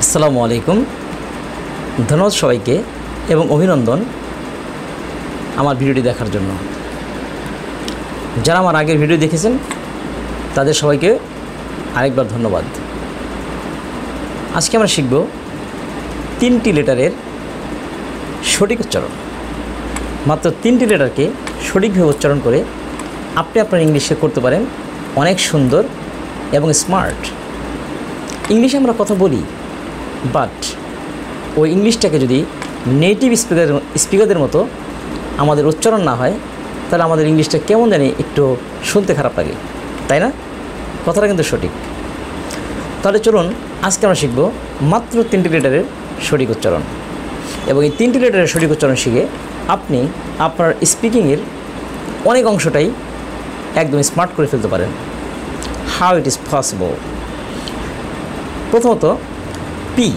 আসসালামু আলাইকুম। ধন্যবাদ সবাইকে এবং অভিনন্দন আমার ভিডিওটি দেখার জন্য। যারা আমার আগের ভিডিও দেখেছেন তাদের সবাইকে আরেকবার ধন্যবাদ। আজকে আমরা শিখব 3টি লেটারের সঠিক উচ্চারণ। মাত্র 3টি লেটারকে সঠিকভাবে উচ্চারণ করে আপনি আপনার ইংলিশে করতে পারেন অনেক সুন্দর এবং স্মার্ট। ইংলিশে আমরা কথা বলি, বাট ওই ইংলিশটাকে যদি নেটিভ স্পিকারদের মতো আমাদের উচ্চারণ না হয় তাহলে আমাদের ইংলিশটা কেমন জানি একটু শুনতে খারাপ লাগে, তাই না? কথাটা কিন্তু সঠিক। তাহলে চলুন আজকে আমরা শিখব মাত্র 3টি লেটারের সঠিক উচ্চারণ, এবং এই 3টি লেটারের সঠিক উচ্চারণ শিখে আপনি আপনার স্পিকিংয়ের অনেক অংশটাই একদম স্মার্ট করে ফেলতে পারেন। How it is possible. প্রথমত পি,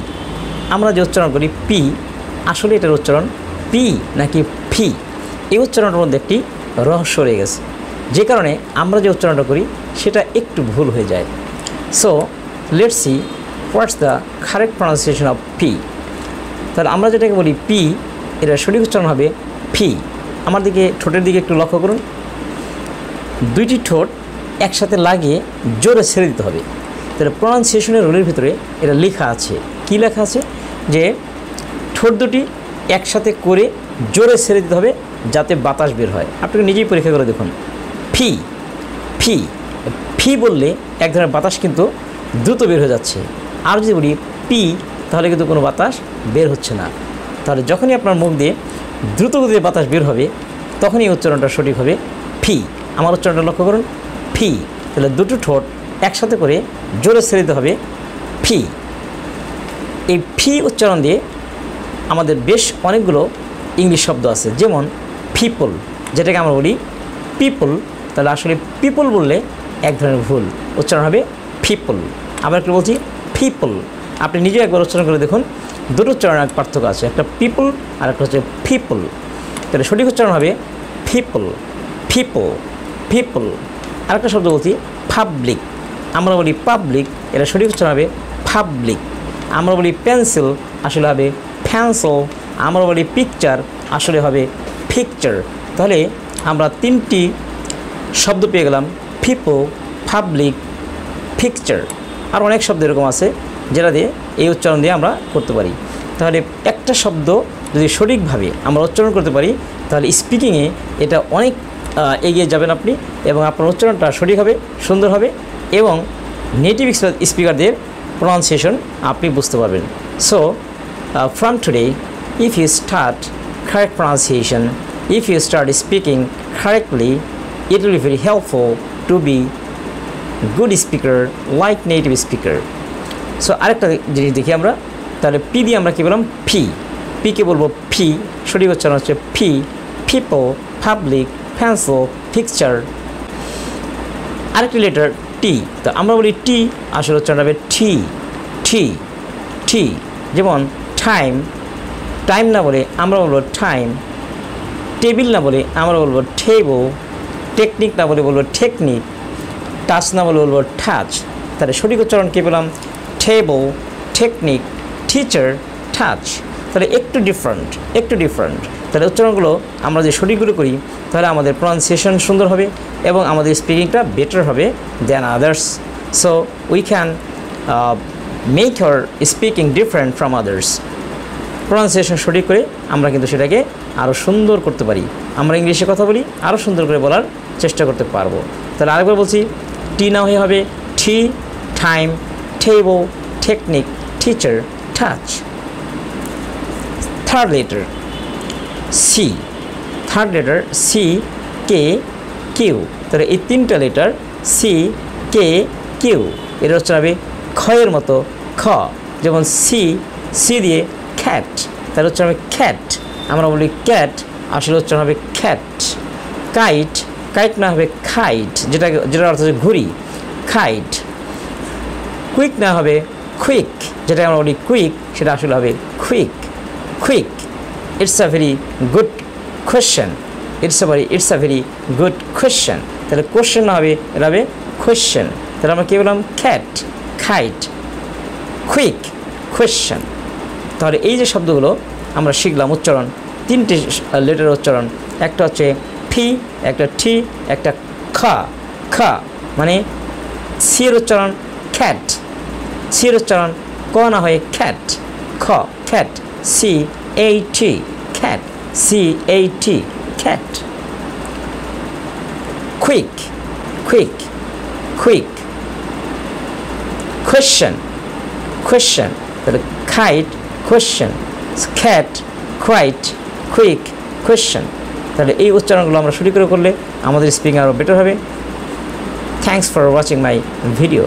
আমরা যে উচ্চারণ করি পি, আসলে এটার উচ্চারণ পি নাকি ফি, এই উচ্চারণের মধ্যে একটি রহস্য রয়ে গেছে, যে কারণে আমরা যে উচ্চারণটা করি সেটা একটু ভুল হয়ে যায়। So let's see what's the correct pronunciation of P. তাহলে আমরা যেটাকে বলি পি, এটার সঠিক উচ্চারণ হবে ফি। আমার দিকে ঠোঁটের দিকে একটু লক্ষ্য করুন, দুইটি ঠোঁট একসাথে লাগিয়ে জোরে ছেড়ে দিতে হবে। তাহলে প্রনাউন্সিয়েশনের রুলের ভিতরে এটা লেখা আছে, কি লেখা আছে, যে ঠোঁট দুটি একসাথে করে জোরে ছেড়ে দিতে হবে যাতে বাতাস বের হয়। আপনাকে নিজেই পরীক্ষা করে দেখুন। ফি ফি ফি বললে এক ধরনের বাতাস কিন্তু দ্রুত বের হয়ে যাচ্ছে, আর যদি বলি পি তাহলে কিন্তু কোনো বাতাস বের হচ্ছে না। তাহলে যখনই আপনার মুখ দিয়ে দ্রুত গতিতে বাতাস বের হবে তখনই উচ্চারণটা সঠিক হবে ফি। আমার উচ্চারণটা লক্ষ্য করুন, ফি। তাহলে দুটো ঠোঁট একসাথে করে জোরে ছেড়ে দিতে হবে ফি। এই ফি উচ্চারণ দিয়ে আমাদের বেশ অনেকগুলো ইংলিশ শব্দ আছে, যেমন পিপল, যেটাকে আমরা বলি পিপল। তাহলে আসলে পিপল বললে এক ধরনের ভুল, উচ্চারণ হবে পিপল। আমরা একটু বলছি পিপল, আপনি নিজে একবার উচ্চারণ করে দেখুন, দুটো উচ্চারণের পার্থক্য আছে, একটা পিপল আর একটা হচ্ছে পিপল। তাহলে সঠিক উচ্চারণ হবে পিপল পিপল পিপল। আরেকটা শব্দ বলছি পাবলিক, আমরা বলি পাবলিক, এটা সঠিক উচ্চারণ হবে পাবলিক। আমরা বলি পেন্সিল, আসলে হবে পেন্সিল। আমরা বলি পিকচার, আসলে হবে পিকচার। তাহলে আমরা 3টি শব্দ পেয়ে গেলাম, পিপল, পাবলিক, পিকচার। আর অনেক শব্দ এরকম আছে যেটা দিয়ে এই উচ্চারণ দিয়ে আমরা করতে পারি। তাহলে একটা শব্দ যদি সঠিকভাবে আমরা উচ্চারণ করতে পারি তাহলে স্পিকিংয়ে এটা অনেক এগিয়ে যাবেন আপনি, এবং আপনার উচ্চারণটা সঠিক হবে, সুন্দর হবে, এবং নেটিভ স্পিকারদের প্রনাউন্সিয়েশন আপনি বুঝতে পারবেন। So from today, if you start correct pronunciation, if you start speaking correctly, it will be very helpful to be good speaker like native speaker. So আরেকটা জিনিস দেখি আমরা, তাহলে পি দিয়ে আমরা কি বললাম ফি, পিকে বলবো ফি, সঠিক উচ্চারণ হচ্ছে ফি, পিপল, পাবলিক, পেন্সিল, পিকচার। আরেকটি লেটার টি, তো আমরা বলি টি, আসলে উচ্চারণ হবে টি টি টি। যেমন টাইম, টাইম না বলে আমরা বলবো টাইম। টেবিল না বলে আমরা বলবো টেবল। টেকনিক না বলে বলবো টেকনিক। টাচ না বলে বলবো টাচ। তাহলে সঠিক উচ্চারণ কী পেলাম? Table, technique, teacher, touch. তাহলে একটু ডিফারেন্ট। তাহলে উচ্চারণগুলো আমরা যে সঠিকগুলো করি তাহলে আমাদের প্রনাউন্সিয়েশন সুন্দর হবে এবং আমাদের স্পিকিংটা বেটার হবে than others. So we can make our speaking different from others. Pronunciation সঠিক করে আমরা কিন্তু সেটাকে আরও সুন্দর করতে পারি। আমরা ইংলিশে কথা বলি, আরও সুন্দর করে বলার চেষ্টা করতে পারবো। তাহলে আরেকবার বলছি, টি না হয়ে হবে T, time, table, technique, teacher, touch. Third letter C, third letter C, K, Q. তাহলে এই 3টা লেটার সি, কে, কিউ, এটা হচ্ছে হবে খয়ের মতো খ। যেমন সি, সি দিয়ে খ্যাট, তাহলে হচ্ছে হবে খ্যাট। আমরা বলি ক্যাট, আসলে উচ্চারণ হবে খ্যাট। কাইট, কাইট না হবে খাইট, যেটার অর্থ হচ্ছে ঘুড়ি, খাইট। কুইক না হবে কুইক, যেটা আমরা বলি কুইক, সেটা আসলে হবে quick quick. It's a very good question, it's a very good question. তাহলে কোয়েশ্চেন না হবে, এটা হবে কোয়েশ্চেন। তাহলে আমরা কী বললাম? খ্যাট, খাইট, কুইক কোয়েশ্চেন। তাহলে এই যে শব্দগুলো আমরা শিখলাম উচ্চারণ, তিনটি লেটার উচ্চারণ, একটা হচ্ছে ফি, একটা টি, একটা খা। খা মানে সির উচ্চারণ খ্যাট, সির উচ্চারণ ক না হয়ে খ্যাট, খ খ্যাট, সি এই টি খ্যাট, সি এই টি খ্যাট। Quick, quick, quick. Question, question, তাহলে খাইট কোয়েশ্চেন, খ্যাট কোয়াইট, কুইক কোয়েশ্চেন। তাহলে এই উচ্চারণগুলো আমরা শুরু করে করলে আমাদের স্পিকিং আরও বেটার হবে। Thanks for watching my video.